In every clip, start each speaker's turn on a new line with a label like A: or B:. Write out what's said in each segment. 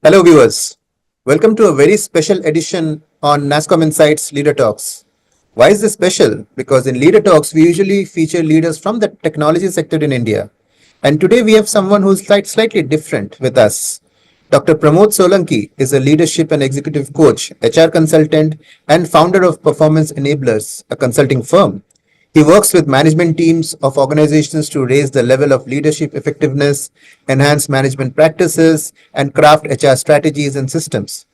A: Hello, viewers. Welcome to a very special edition on Nasscom Insights Leader Talks. Why is this special? Because in Leader Talks, we usually feature leaders from the technology sector in India. And today we have someone who's slightly different with us. Dr. Pramod Solanki is a leadership and executive coach, HR consultant, and founder of Performance Enablers, a consulting firm. He works with management teams of organizations to raise the level of leadership effectiveness, enhance management practices, and craft HR strategies and systems.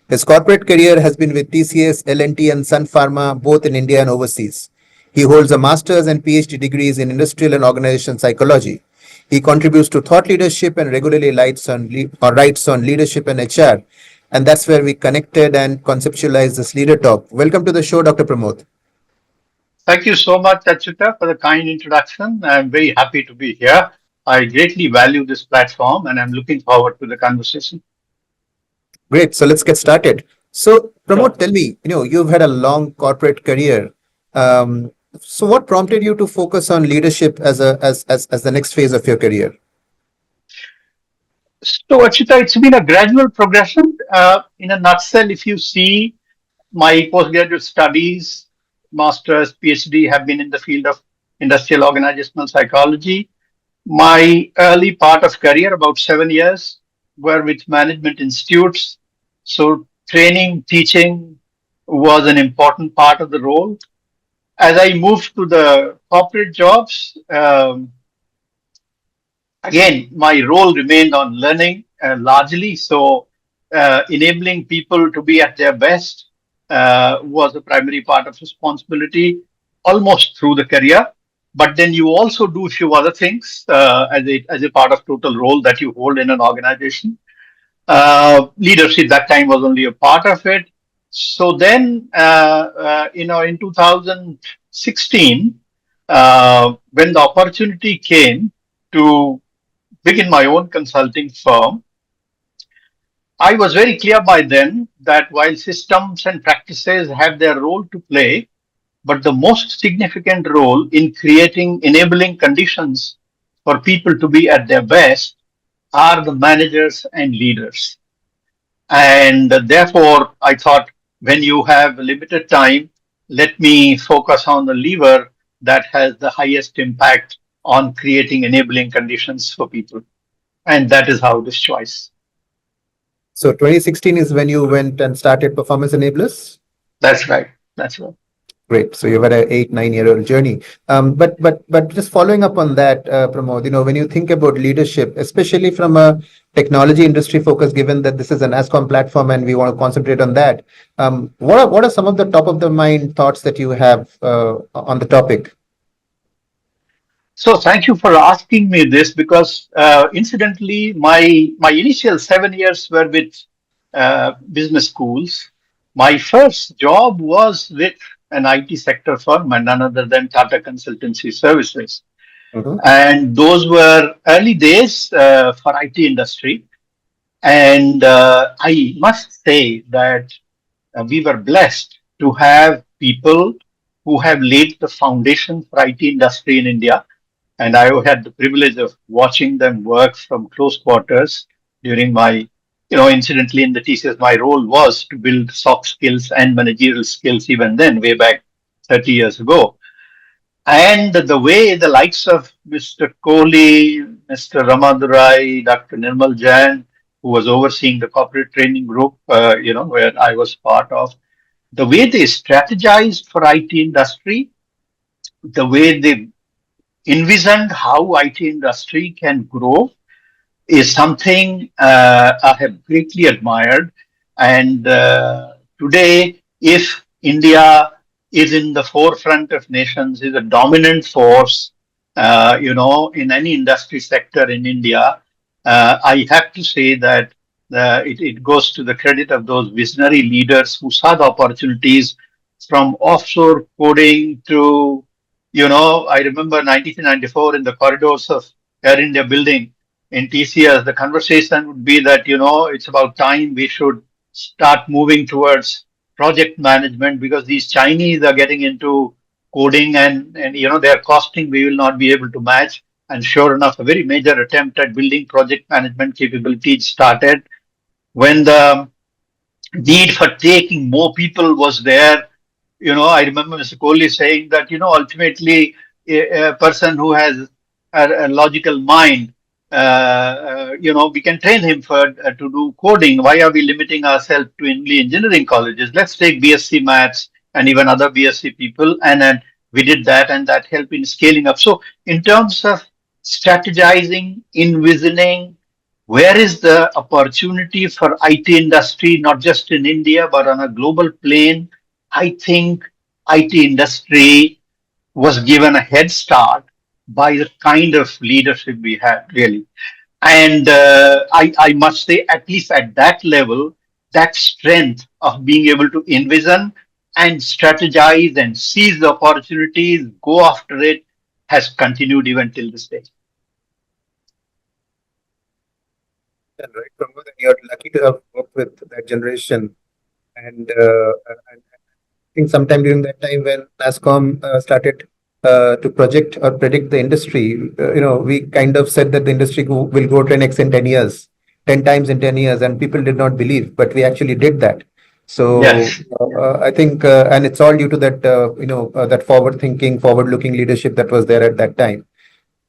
A: His corporate career has been with TCS, L&T, and Sun Pharma, both in India and overseas. He holds a master's and PhD degrees in industrial and organization psychology. He contributes to thought leadership and regularly writes on leadership and HR. And that's where we connected and conceptualized this leader talk. Welcome to the show, Dr. Pramod.
B: Thank you so much, Achyuta, for the kind introduction. I'm very happy to be here. I greatly value this platform and I'm looking forward to the conversation.
A: Great. So let's get started. So,
B: Sure.
A: Pramod, tell me, you've had a long corporate career. So what prompted you to focus on leadership as the next phase of your career?
B: So, Achyuta, it's been a gradual progression. In a nutshell, if you see my postgraduate studies, master's, PhD have been in the field of industrial organizational psychology. My early part of career, about 7 years, were with management institutes. So training, teaching was an important part of the role. As I moved to the corporate jobs, again, my role remained on learning largely. So enabling people to be at their best was a primary part of responsibility almost through the career. But then you also do a few other things as a part of total role that you hold in an organization. Leadership that time was only a part of it. So then, in 2016, when the opportunity came to begin my own consulting firm, I was very clear by then that while systems and practices have their role to play, but the most significant role in creating enabling conditions for people to be at their best are the managers and leaders. And therefore, I thought when you have limited time, let me focus on the lever that has the highest impact on creating enabling conditions for people. And that is how this choice.
A: So 2016 is when you went and started Performance Enablers?
B: That's right. That's right.
A: Great. So you've had an 8, 9 year old journey. But just following up on that, Pramod, when you think about leadership, especially from a technology industry focus, given that this is an Nasscom platform and we want to concentrate on that, what are some of the top of the mind thoughts that you have on the topic?
B: So thank you for asking me this because incidentally, my initial 7 years were with business schools. My first job was with an IT sector firm and none other than Tata Consultancy Services.
A: Mhm.
B: And those were early days for IT industry. And I must say that we were blessed to have people who have laid the foundation for IT industry in India. And I had the privilege of watching them work from close quarters during my, incidentally in the TCS, my role was to build soft skills and managerial skills even then, way back 30 years ago. And the way the likes of Mr. Kohli, Mr. Ramadurai, Dr. Nirmal Jain, who was overseeing the corporate training group, where I was part of, the way they strategized for IT industry, the way they envisioned how IT industry can grow is something I have greatly admired. And today, if India is in the forefront of nations, is a dominant force, in any industry sector in India, I have to say that it goes to the credit of those visionary leaders who saw the opportunities from offshore coding to, I remember 1994 in the corridors of Air India building in TCS, the conversation would be that, it's about time we should start moving towards project management because these Chinese are getting into coding and their costing we will not be able to match. And sure enough, a very major attempt at building project management capabilities started when the need for taking more people was there. I remember Mr. Kohli saying that, ultimately a person who has a logical mind, we can train him for to do coding. Why are we limiting ourselves to only engineering colleges? Let's take BSc Maths and even other BSc people, and then we did that, and that helped in scaling up. So, in terms of strategizing, envisioning, where is the opportunity for IT industry, not just in India, but on a global plane? I think IT industry was given a head start by the kind of leadership we had, really. And I must say, at least at that level, that strength of being able to envision and strategize and seize the opportunities, go after it, has continued even till this day.
A: And right, Pramod, and you're lucky to have worked with that generation. And I think sometime during that time when Nasscom started to project or predict the industry, we kind of said that the industry will go 10x in 10 years, 10 times in 10 years, and people did not believe, but we actually did that. So
B: Yes,
A: I think, and it's all due to that, that forward thinking, forward looking leadership that was there at that time.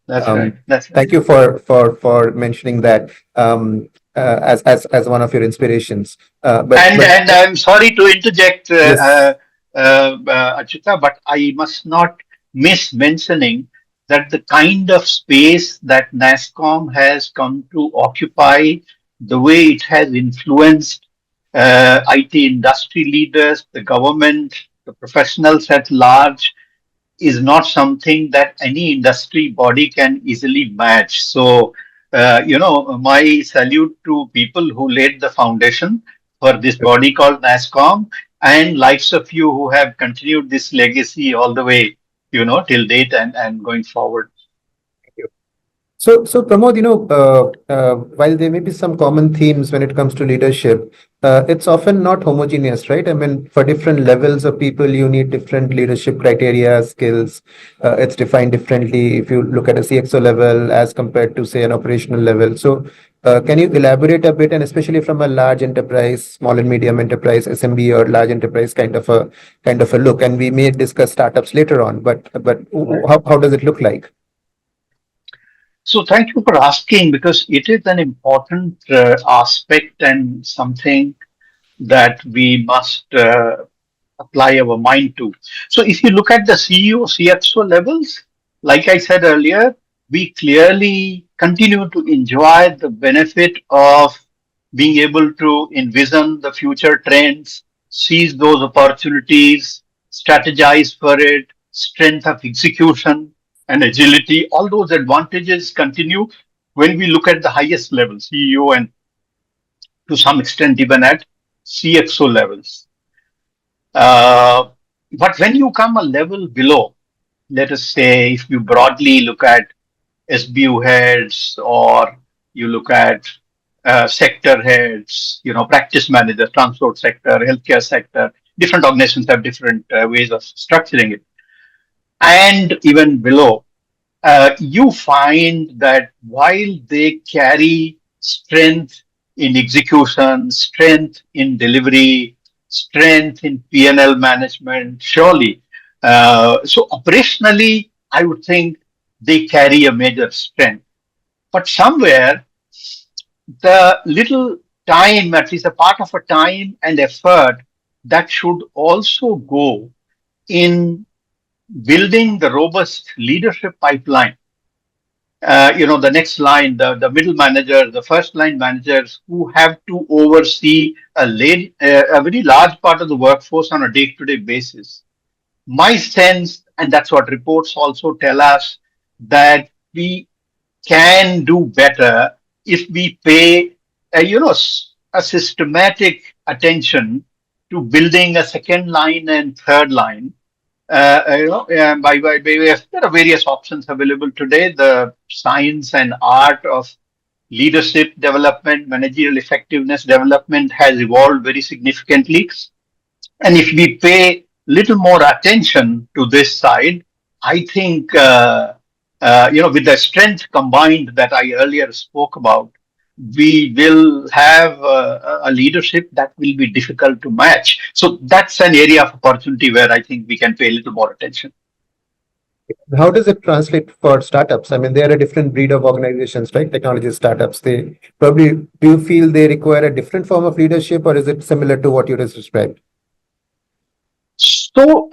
B: that's right.
A: Um,
B: That's right.
A: Thank you for mentioning that as one of your inspirations.
B: And I'm sorry to interject,
A: Yes,
B: Achyuta, but I must not miss mentioning that the kind of space that NASCOM has come to occupy, the way it has influenced IT industry leaders, the government, the professionals at large, is not something that any industry body can easily match. So, my salute to people who laid the foundation for this body called NASCOM, and likes of you who have continued this legacy all the way, till date and going forward.
A: thank you. So Pramod, while there may be some common themes when it comes to leadership, it's often not homogeneous, right? I mean, for different levels of people, you need different leadership criteria, skills. It's defined differently if you look at a CXO level as compared to, say, an operational level. So, can you elaborate a bit, and especially from a large enterprise, small and medium enterprise, SMB, or large enterprise kind of a look? And we may discuss startups later on, but
B: Right.
A: how does it look like?
B: So, thank you for asking, because it is an important aspect and something that we must apply our mind to. So if you look at the CEO, CXO levels, like I said earlier, we clearly continue to enjoy the benefit of being able to envision the future trends, seize those opportunities, strategize for it, strength of execution and agility. All those advantages continue when we look at the highest level, CEO, and to some extent even at CXO levels. Uh, but when you come a level below, let us say if you broadly look at SBU heads, or you look at sector heads, practice managers, transport sector, healthcare sector, different organizations have different ways of structuring it. And even below, you find that while they carry strength in execution, strength in delivery, strength in P&L management, surely. So operationally, I would think they carry a major strength. But somewhere, the little time, at least a part of a time and effort that should also go in building the robust leadership pipeline, the next line, the middle manager, the first line managers who have to oversee a very large part of the workforce on a day-to-day basis. My sense, and that's what reports also tell us, that we can do better if we pay, a systematic attention to building a second line and third line. There are various options available today. The science and art of leadership development, managerial effectiveness development has evolved very significantly. And if we pay little more attention to this side, I think, with the strength combined that I earlier spoke about, we will have a leadership that will be difficult to match. So that's an area of opportunity where I think we can pay a little more attention.
A: How does it translate for startups? I mean, they are a different breed of organizations, right? Technology startups. They probably, do you feel they require a different form of leadership, or is it similar to what you just described?
B: So,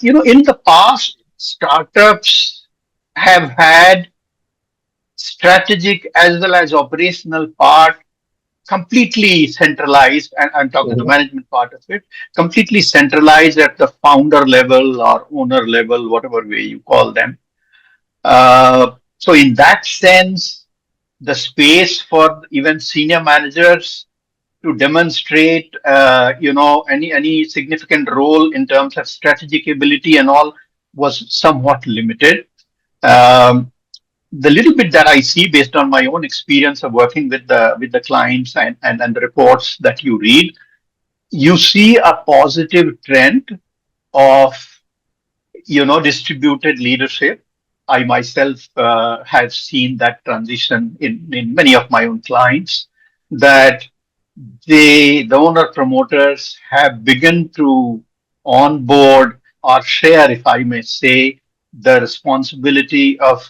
B: in the past, startups have had strategic as well as operational part completely centralized, and I'm talking the
A: Mhm.
B: management part of it, completely centralized at the founder level or owner level, whatever way you call them. So, in that sense, the space for even senior managers to demonstrate, any significant role in terms of strategic ability and all was somewhat limited. Um, the little bit that I see based on my own experience of working with the clients and the reports that you read, you see a positive trend of distributed leadership. I myself have seen that transition in many of my own clients, that the owner promoters have begun to onboard or share, if I may say, the responsibility of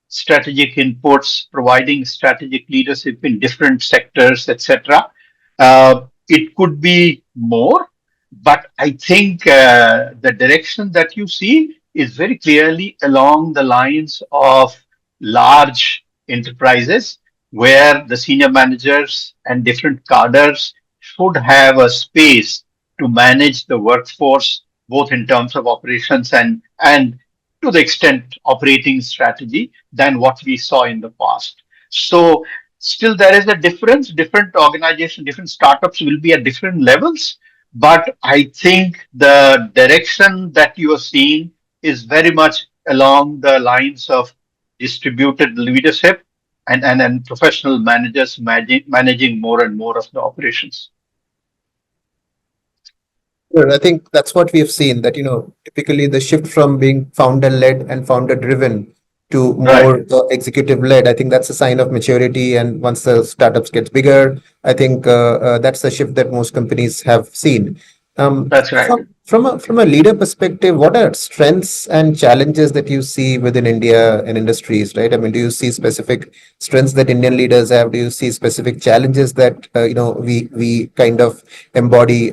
B: strategic inputs, providing strategic leadership in different sectors, etc. It could be more, but I think the direction that you see is very clearly along the lines of large enterprises where the senior managers and different cadres should have a space to manage the workforce, both in terms of operations and to the extent operating strategy than what we saw in the past. So still there is a difference. Different organizations, different startups will be at different levels. But I think the direction that you are seeing is very much along the lines of distributed leadership and professional managers managing more and more of the operations.
A: Sure. I think that's what we have seen, that, typically the shift from being founder led and founder driven to
B: Right.
A: more executive led. I think that's a sign of maturity. And once the startups gets bigger, I think that's the shift that most companies have seen.
B: That's right.
A: From a leader perspective, what are strengths and challenges that you see within India and industries, right? I mean, do you see specific strengths that Indian leaders have? Do you see specific challenges that we kind of embody?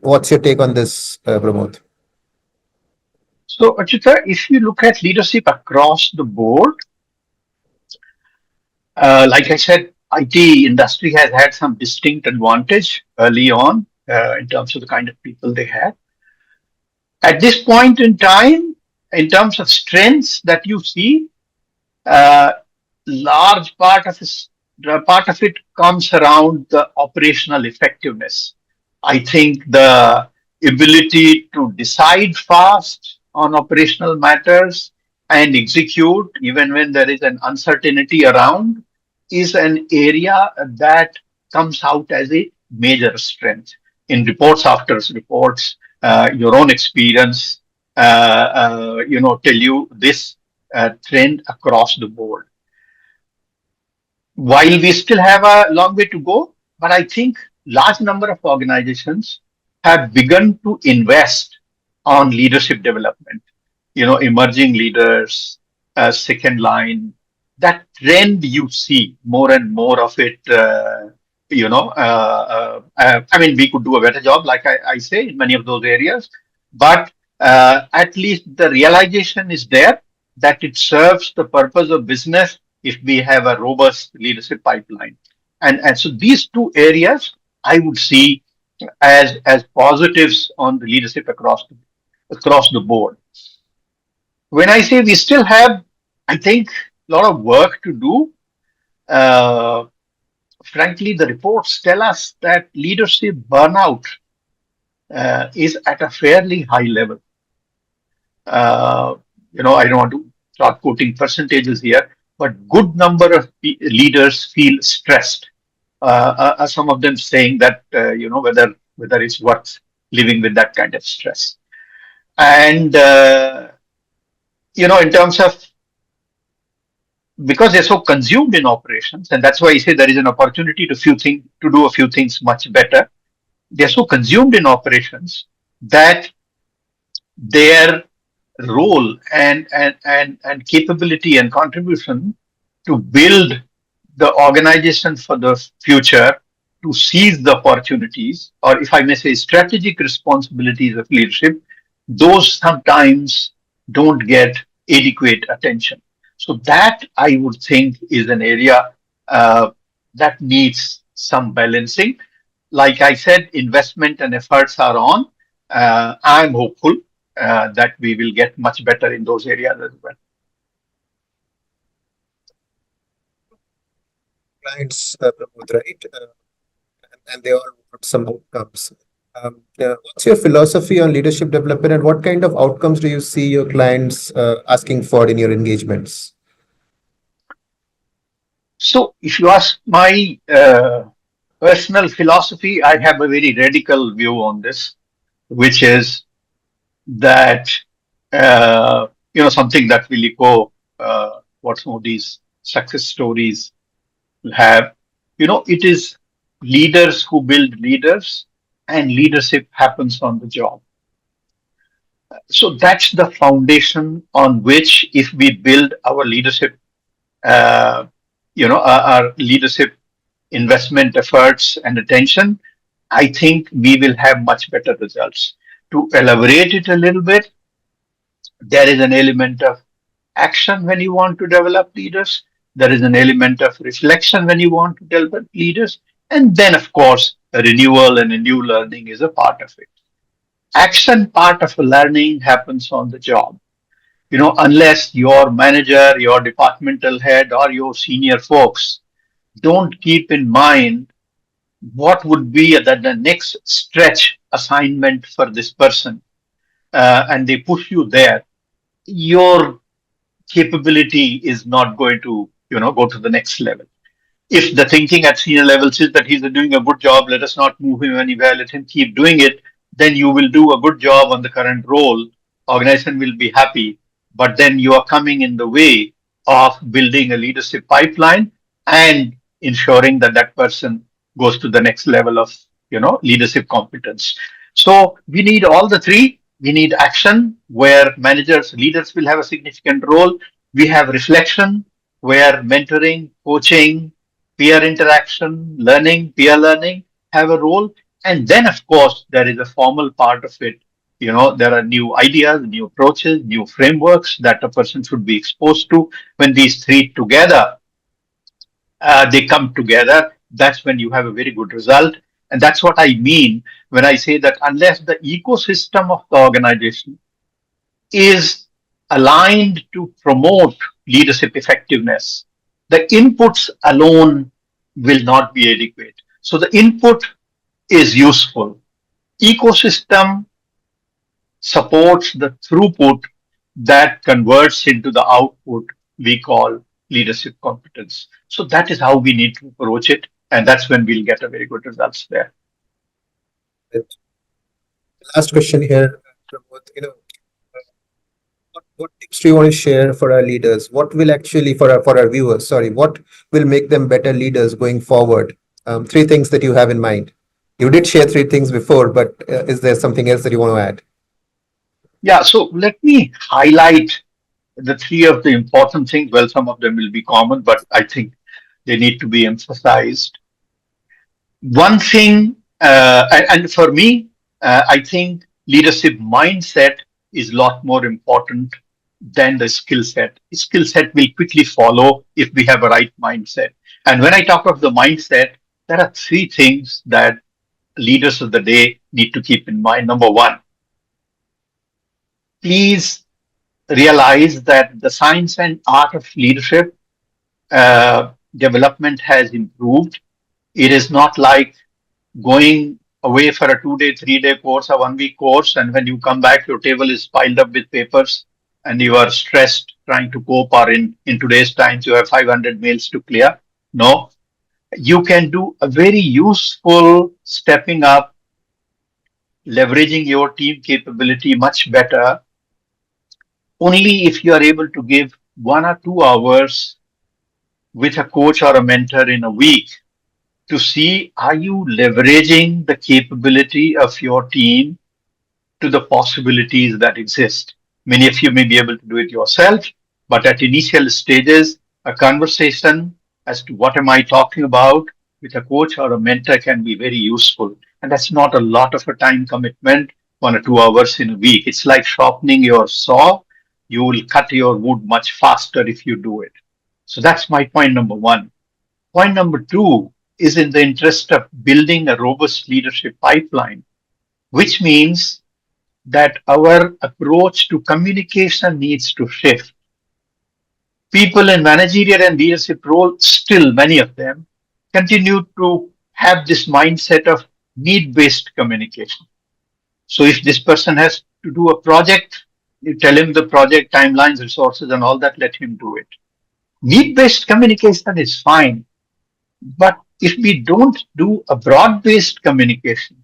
A: What's your take on this, Pramod?
B: So, Achyuta, if you look at leadership across the board, like I said, IT industry has had some distinct advantage early on in terms of the kind of people they had. At this point in time, in terms of strengths that you see, uh, large part of it comes around the operational effectiveness. I think the ability to decide fast on operational matters and execute even when there is an uncertainty around is an area that comes out as a major strength in reports after reports. Your own experience, tell you this trend across the board. While we still have a long way to go, but I think large number of organizations have begun to invest on leadership development. Emerging leaders, second line, that trend you see more and more of it. I mean, we could do a better job, like I say, in many of those areas, but at least the realization is there that it serves the purpose of business if we have a robust leadership pipeline. And so these two areas I would see as positives on the leadership across the board. When I say we still have, I think, a lot of work to do. Uh, Frankly, the reports tell us that leadership burnout is at a fairly high level. Uh, I don't want to start quoting percentages here, but good number of leaders feel stressed. Some of them saying that whether it's worth living with that kind of stress. And in terms of because they're so consumed in operations, and that's why I say there is an opportunity to do a few things much better. They're so consumed in operations that their role and capability and contribution to build the organization for the future, to seize the opportunities, or if I may say, strategic responsibilities of leadership, those sometimes don't get adequate attention. So, that I would think is an area that needs some balancing. Like I said, investment and efforts are on. I'm hopeful that we will get much better in those areas as well.
A: Clients, Pramod, right? And they all want some outcomes. What's your philosophy on leadership development, and what kind of outcomes do you see your clients asking for in your engagements?
B: So, if you ask my personal philosophy, I have a very radical view on this, which is that something that will echo what some of these success stories have. It is leaders who build leaders, and leadership happens on the job. So that's the foundation on which, if we build our leadership, our leadership investment efforts and attention, I think we will have much better results. To elaborate it a little bit, there is an element of action when you want to develop leaders. There is an element of reflection when you want to develop leaders. And then, of course, a renewal and a new learning is a part of it. Action part of learning happens on the job. Unless your manager, your departmental head, or your senior folks don't keep in mind what would be the next stretch assignment for this person, and they push you there, your capability is not going to go to the next level. If the thinking at senior levels is that he's doing a good job, let us not move him anywhere, let him keep doing it, then you will do a good job on the current role. Organization will be happy, but then you are coming in the way of building a leadership pipeline and ensuring that that person goes to the next level of leadership competence. So we need all the three. We need action, where managers, leaders will have a significant role. We have reflection, where mentoring, coaching, peer interaction, learning, peer learning have a role. And then, of course, there is a formal part of it. There are new ideas, new approaches, new frameworks that a person should be exposed to. When these three together, they come together, that's when you have a very good result. And that's what I mean when I say that unless the ecosystem of the organization is aligned to promote leadership effectiveness, the inputs alone will not be adequate. So the input is useful. Ecosystem supports the throughput that converts into the output we call leadership competence. So that is how we need to approach it, and that's when we'll get a very good results there.
A: Last question here, Pramod. What tips do you want to share for our leaders? What will actually, for our viewers, sorry, what will make them better leaders going forward? Three things that you have in mind. You did share three things before, but is there something else that you want to add?
B: Yeah, so let me highlight the three of the important things. Well, some of them will be common, but I think they need to be emphasized. One thing, and for me, I think leadership mindset is a lot more important than the skill set. Skill set will quickly follow if we have a right mindset. And when I talk of the mindset, there are three things that leaders of the day need to keep in mind. Number one, please realize that the science and art of leadership development has improved. It is not like going away for a 2 day, 3 day course, a 1 week course, and when you come back, your table is piled up with papers and you are stressed trying to cope, or in today's times, you have 500 mails to clear. No, you can do a very useful stepping up, leveraging your team capability much better only if you are able to give 1 or 2 hours with a coach or a mentor in a week to see, are you leveraging the capability of your team to the possibilities that exist. Many of you may be able to do it yourself, but at initial stages, a conversation as to what am I talking about with a coach or a mentor can be very useful. And that's not a lot of a time commitment, 1 or 2 hours in a week. It's like sharpening your saw. You will cut your wood much faster if you do it. So that's my point number one. Point number two is in the interest of building a robust leadership pipeline, which means that our approach to communication needs to shift. People in managerial and leadership roles, still many of them, continue to have this mindset of need based communication. So if this person has to do a project, you tell him the project timelines, resources, and all that, let him do it. Need based communication is fine, but if we don't do a broad based communication,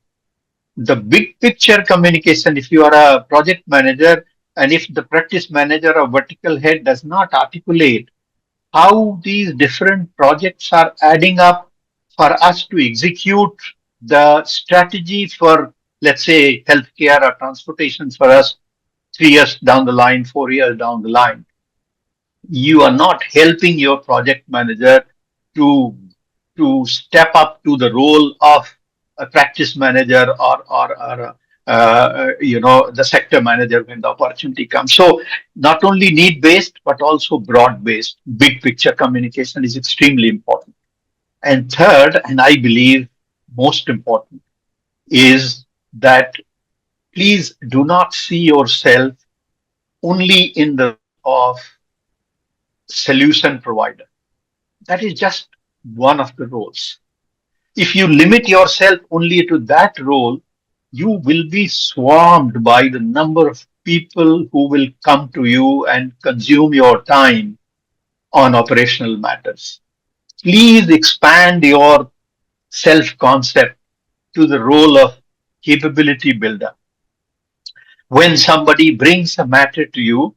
B: the big picture communication, if you are a project manager and if the practice manager or vertical head does not articulate how these different projects are adding up for us to execute the strategy for, let's say, healthcare or transportation for us 3 years down the line, 4 years down the line, you are not helping your project manager to step up to the role of a practice manager or the sector manager when the opportunity comes. So not only need based but also broad based big picture communication is extremely important. And third, and I believe most important, is that please do not see yourself only in the role of solution provider. That is just one of the roles. If you limit yourself only to that role, you will be swarmed by the number of people who will come to you and consume your time on operational matters. Please expand your self concept to the role of capability builder. When somebody brings a matter to you,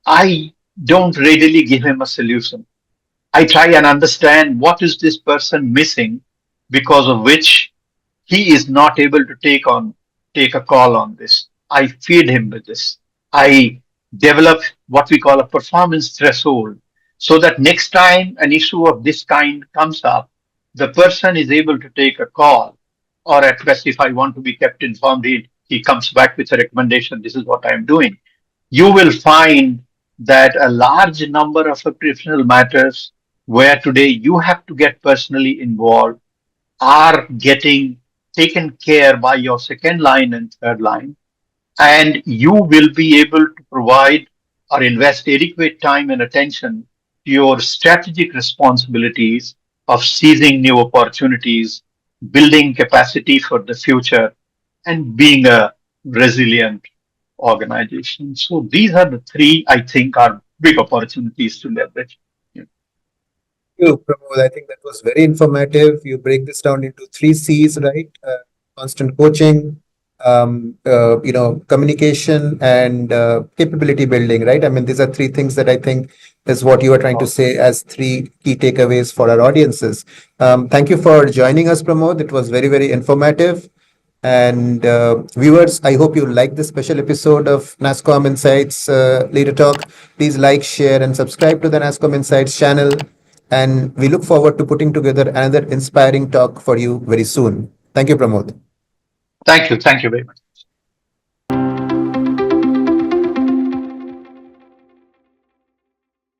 B: I don't readily give him a solution. I try and understand what is this person missing because of which he is not able to take a call on this. I feed him with this. I develop what we call a performance threshold so that next time an issue of this kind comes up, the person is able to take a call, or at best, if I want to be kept informed, he comes back with a recommendation. This is what I'm doing. You will find that a large number of operational matters where today you have to get personally involved are getting taken care by your second line and third line, and you will be able to provide or invest adequate time and attention to your strategic responsibilities of seizing new opportunities, building capacity for the future, and being a resilient organization. So these are the three I think are big opportunities to leverage. Yeah.
A: You, Pramod. I think that was very informative. You break this down into three C's, right? Constant coaching, communication and capability building, right? I mean, these are three things that I think is what you are trying to say as three key takeaways for our audiences. Thank you for joining us, Pramod. It was very, very informative. And viewers, I hope you like this special episode of Nasscom Insights Leader Talk. Please like, share, and subscribe to the Nasscom Insights channel. And we look forward to putting together another inspiring talk for you very soon. Thank you, Pramod.
B: Thank you. Thank you very much.